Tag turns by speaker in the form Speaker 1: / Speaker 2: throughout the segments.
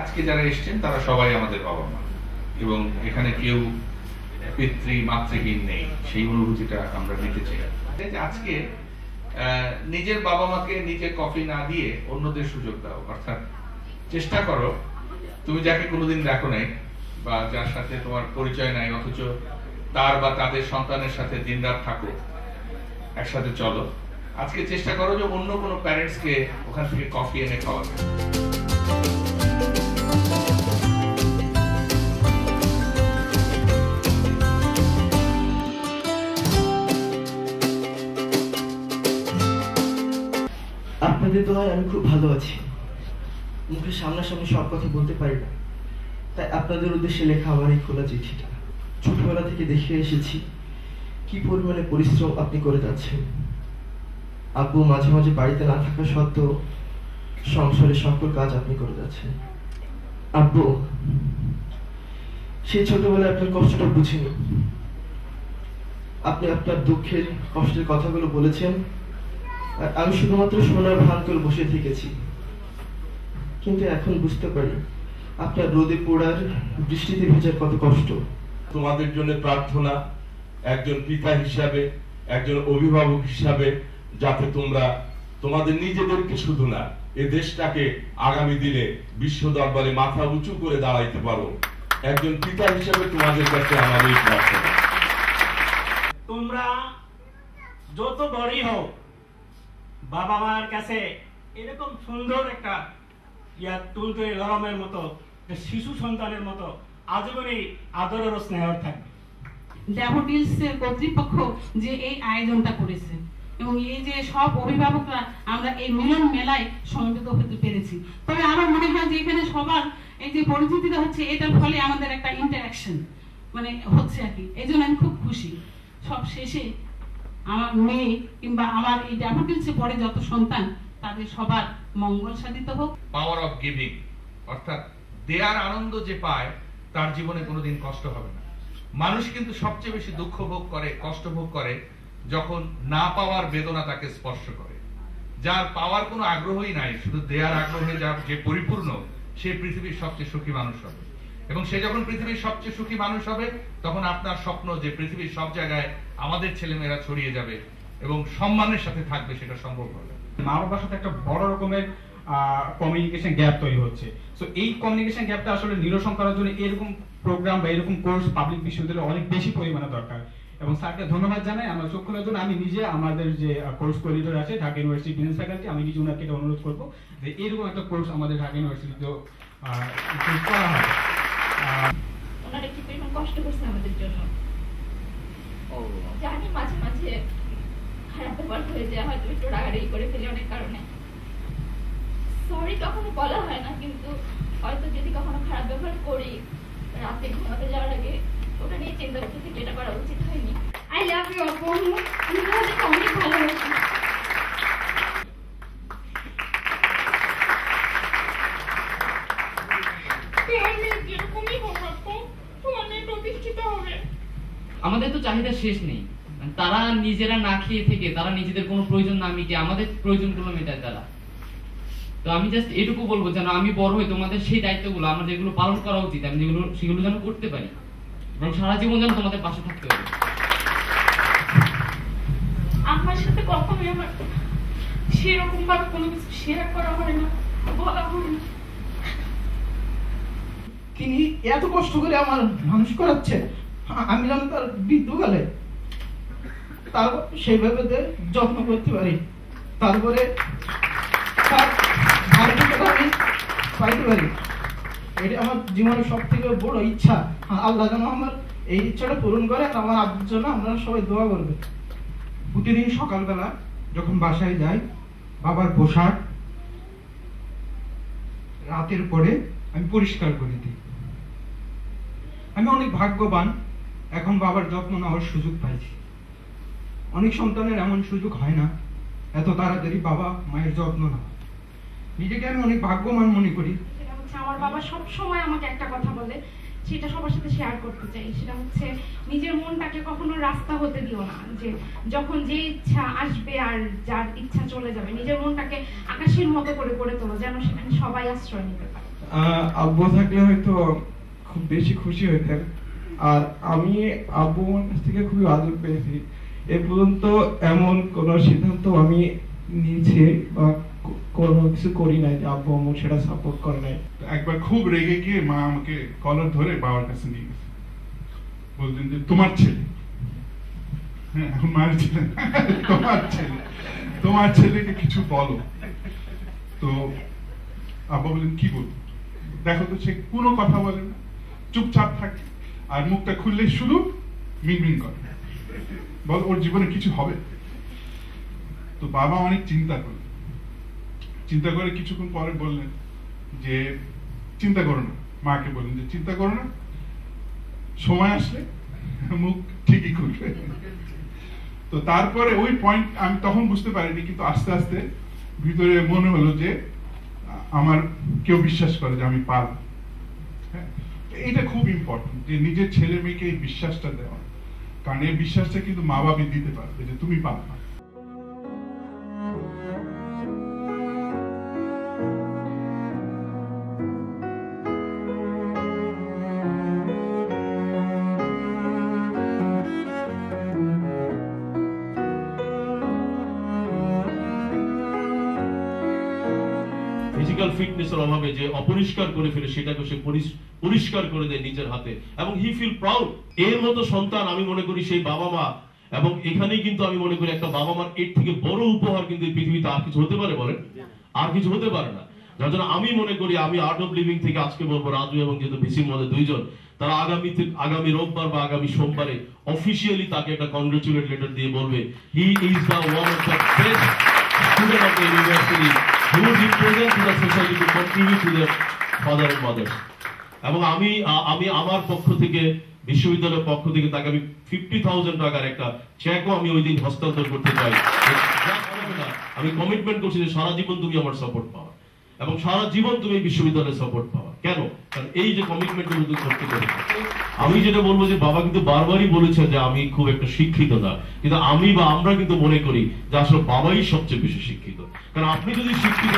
Speaker 1: আজকে যারা এসেছেন তারা সবাই আমাদের বাবা মা, এবং এখানে কেউ পিতৃ মাতৃহীন নেই, সেই অনুভূতিটা আমরা নিতে চাই। আজকে নিজের বাবা মাকে নিজে কফি না দিয়ে অন্যদের সুযোগ দাও, অর্থাৎ চেষ্টা করো তুমি যাকে কোনোদিন দেখো নাই বা যার সাথে তোমার পরিচয় নাই, অথচ তার বা তাদের সন্তানের সাথে দিনরাত থাকো, একসাথে চলো। আজকে চেষ্টা করো যে অন্য কোনো প্যারেন্টসকে ওখান থেকে কফি এনে খাওয়াবে।
Speaker 2: আপনাদের দোয়ায় আমি খুব ভালো আছি। মুখে সামনাসামনি সব কথা বলতে পারি না, তাই আপনাদের উদ্দেশ্যে লেখা আমার এই খোলা চিঠিটা। ছোটবেলা থেকে দেখে এসেছি কি পরিমাণে পরিশ্রম আপনি করে যাচ্ছেন। আব্বু মাঝে মাঝে বাড়িতে না থাকা সত্ত্বেও সংসারের সকল কাজ আপনি করে যাচ্ছেন। আব্বু, সেই ছোটবেলায় আপনার কষ্টটা বুঝিনি। আপনি আপনার দুঃখের কষ্টের কথাগুলো বলেছেন, আর আমি শুধুমাত্র শোনার ভান করে বসে থেকেছি। কিন্তু এখন বুঝতে পারি আপনার রোদে পোড়ার, বৃষ্টিতে ভেজার কত কষ্ট।
Speaker 3: তোমাদের জন্য প্রার্থনা একজন পিতা হিসাবে, একজন অভিভাবক হিসাবে, যাতে তোমরা তোমাদের নিজেদেরকে শুধু না, এ দেশটাকে আগামী দিনে বিশ্ব দরবারে মাথা উঁচু করে দাঁড়াইতে পারো। একজন পিতা হিসাবে তোমাদের কাছে আমার এই প্রার্থনা।
Speaker 4: তোমরা যত বড়ই হও, বাবা মার কাছে এরকম সুন্দর একটা তুলতুলে নরমের মতো, শিশু সন্তানের মতো আজীবনই আদরের ও স্নেহ থাকবে।
Speaker 5: ড্যাফোডিলসের কর্তৃপক্ষ যে এই আয়োজনটা করেছে এবং এই যে সব অভিভাবকরা আমরা এই মিলন মেলায় সমবেত হতে পেরেছি, তবে আমার মনে হয় যে এখানে সবার এই যে পরিচিতিটা হচ্ছে, এটার ফলে আমাদের একটা ইন্টারাকশন মানে হচ্ছে আর কি। এই জন্য আমি খুব খুশি। সব শেষে আমার মেয়ে কিংবা আমার এই ড্যাফোডিলসে পড়ে যত সন্তান, তাদের সবার মঙ্গল সাধিত হোক।
Speaker 1: পাওয়ার অফ গিভিং, অর্থাৎ দেয়ার আনন্দ যে পায় তার জীবনে কোনোদিন কষ্ট হবে না। মানুষ কিন্তু সবচেয়ে বেশি দুঃখ ভোগ করে, কষ্ট ভোগ করে যখন না পাওয়ার বেদনা তাকে স্পর্শ করে। যার পাওয়ার কোনো আগ্রহই নাই, শুধু দেয়ার আগ্রহে যে পরিপূর্ণ, সে পৃথিবীর সবচেয়ে সুখী মানুষ হবে। এবং সে যখন পৃথিবীর সবচেয়ে সুখী মানুষ হবে, তখন আপনার স্বপ্ন যে পৃথিবীর সব জায়গায় আমাদের ছেলেমেয়েরা ছড়িয়ে যাবে এবং সম্মানের সাথে থাকবে, সেটা সম্ভব হবে।
Speaker 6: মা বাবার সাথে একটা বড় রকমের কমিউনিকেশন গ্যাপ তৈরি হচ্ছে। সো এই কমিউনিকেশন গ্যাপটা আসলে নিরসন করার জন্য এরকম প্রোগ্রাম বা এরকম কোর্স পাবলিক বিশ্ববিদ্যালয়ে অনেক বেশি পরিমাণে দরকার। এবং স্যারকে ধন্যবাদ জানাই আমার চক্ষুর জন্য। আমি নিজে আমাদের যে কোর্স কোঅর্ডিনেটর আছে ঢাকা ইউনিভার্সিটি বিজনেস ফ্যাকাল্টি, আমি নিজে ওনাকে এটা অনুরোধ করবো যে এরকম একটা কোর্স আমাদের ঢাকা ইউনিভার্সিটিতেও করা হয়।
Speaker 7: ওনারা কি পরিমাণ কষ্ট করছে আমাদের জন্য জানি। মাঝে মাঝে খারাপ ব্যবহার হয়ে যায়, হয়তো একটু রাগারাগি করে ফেলে অনেক কারণে। সরি কখনো বলা হয় না, কিন্তু হয়তো যদি কখনো খারাপ ব্যবহার করি রাতে ঘুমাতে যাওয়ার আগে, ওটা নিয়ে চিন্তা করতে থেকে এটা করা উচিত হয়নি। আই লাভ ইউ আপু, আমি তোমাদেরকে অনেক ভালোবাসি।
Speaker 8: আমাদের তো চাহিদা শেষ নেই। তারা নিজেরা না খেয়ে থেকে, তারা নিজেদের কোনো প্রয়োজন না মিটিয়ে আমাদের প্রয়োজনগুলো মেটায় তারা। তো আমি জাস্ট এটুকু বলবো যেন আমি বড় হই তোমাদের সেই দায়িত্বগুলো আমার যেগুলো পালন করা উচিত, আমি সেগুলো যেন করতে পারি এবং সারা জীবন যেন তোমাদের পাশে থাকতে পারি।
Speaker 7: আমার সাথে কখনোই আমার সেরকম ভাবে কোনো কিছু শেয়ার করা হয় না, বলা হয় না।
Speaker 2: তিনি এত কষ্ট করে আমার মানুষ করাচ্ছে, আমি যেন তার বৃদ্ধকালে তার সেইভাবে যত্ন করতে পারি, তারপরে আমি পাইতে পারি। এটা আমার জীবনের সব থেকে বড় ইচ্ছা। আল্লাহ যেন আমার এই ইচ্ছাটা পূরণ করে, আমার আব্বুর জন্য আপনারা সবাই দোয়া করবেন।
Speaker 9: প্রতিদিন সকালবেলা যখন বাসায় যাই, বাবার পোশাক রাতের পরে আমি পরিষ্কার করে দিই। আমি অনেক ভাগ্যবান, এখন বাবার যত্ন নেওয়ার সুযোগ পাইছি। অনেক সন্তানের এমন সুযোগ হয় না এত তাড়াতাড়ি বাবা মায়ের যত্ন নেওয়া। নিজেকে আমি অনেক ভাগ্যবান মনে করি।
Speaker 5: আমার বাবা সব সময় আমাকে একটা কথা বলে, সেটা সবার সাথে শেয়ার করতে চাই। সেটা হচ্ছে নিজের মনটাকে কখনো রাস্তা হতে দিও না, যে যখন যে ইচ্ছা আসবে আর যার ইচ্ছা চলে যাবে, নিজের মনটাকে আকাশের মতো করে তোলো, যেন সেখানে সবাই আশ্রয় নিতে পারে।
Speaker 9: আব্বু থাকলে হয়তো খুব বেশি খুশি হইতেন। আর আমি আব্বুর কাছ থেকে খুবই আদর পেয়েছি। এ পর্যন্ত এমন কোনো সিদ্ধান্ত আমি নিয়েছি বা কোনো কিছু করি নাই যে আব্বু আম্মু সেটা সাপোর্ট করে নাই।
Speaker 10: একবার খুব রেগে গিয়ে মা আমাকে কলার ধরে বাবার কাছে নিয়ে গেছে, বলতেন যে তোমার ছেলে, হ্যাঁ এখন মায়ের ছেলে তোমার ছেলেকে কিছু বলো। তো আব্বা বলেন কি বলবো, দেখো তো সে কোনো কথা বলে না, চুপচাপ থাকে, আর মুখটা খুললে শুধু মিনমিন করে, বল ওর জীবনে কিছু হবে। তো বাবা অনেক চিন্তা করে কিছুক্ষণ পরে বললেন যে চিন্তা করো না, মাকে বললেন যে চিন্তা করো না, সময় আসলে মুখ ঠিকই খুলবে। তো তারপরে ওই পয়েন্ট আমি তখন বুঝতে পারিনি, কিন্তু আস্তে আস্তে ভিতরে মনে হলো যে আমার কেউ বিশ্বাস করে যে আমি পারবো। হ্যাঁ, এটা খুব ইম্পর্টেন্ট যে নিজের ছেলে মেয়েকে এই বিশ্বাসটা দেওয়া, কারণ এই বিশ্বাসটা কিন্তু মা বাবা দিতে পারবে যে তুমি পারবে।
Speaker 11: ফিজিক্যাল ফিটনেসের অভাবে যে অপরিষ্কার করে ফেলে সেটাকে সে পরিষ্কার করে দেয় নিজের হাতে, এবং হি ফিল প্রাউড। এর মতো সন্তান আমি মনে করি সেই বাবা মা, এবং এখানেই কিন্তু আমি মনে করি একটা বাবা মার এর থেকে বড় উপহার কিন্তু এই পৃথিবীতে আর কিছু হতে পারে, বলেন? আর কিছু হতে পারে না। যার জন্য আমি মনে করি, আমি আর্ট অফ লিভিং থেকে আজকে বলবো, রাজু এবং যেহেতু বিসির মধ্যে দুইজন, তারা আগামী রোববার বা আগামী সোমবারে অফিসিয়ালি তাকে একটা কংগ্রেচুলেট লেটার দিয়ে বলবে he is the one of the best student of the university who is important to the society to contribute to their father and mother। এবং আমি আমার পক্ষ থেকে, বিশ্ববিদ্যালয়ের পক্ষ থেকে তাকে আমি 50,000 টাকার একটা চেকও আমি ওই দিন হস্তান্তর করতে চাই। আমি কমিটমেন্ট করছি যে সারা জীবন তুমি আমার সাপোর্ট পাওয়া, এবং সারা জীবন তুমি বিশ্ববিদ্যালয়ের সাপোর্ট পাওয়া। কেন? কারণ এই যে কমিটমেন্ট তুমি করতে পারো। আমি যেটা বলবো যে বাবা কিন্তু বারবারই বলেছে যে আমি খুব একটা শিক্ষিত না, কিন্তু আমরা কিন্তু মনে করি যে আসলে বাবাই সবচেয়ে বেশি শিক্ষিত। কারণ আপনি যদি শিক্ষিত,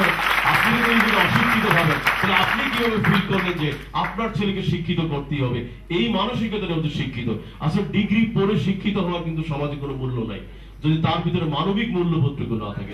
Speaker 11: আপনি যদি অশিক্ষিত ভাবেন, তাহলে আপনি কিভাবে ফিল করবেন যে আপনার ছেলেকে শিক্ষিত করতেই হবে? এই মানসিকতার মধ্যে শিক্ষিত। আসলে ডিগ্রি পড়ে শিক্ষিত হওয়ার কিন্তু সমাজে কোনো মূল্য নাই যদি তার ভিতরে মানবিক মূল্যবোধটুকু না থাকে।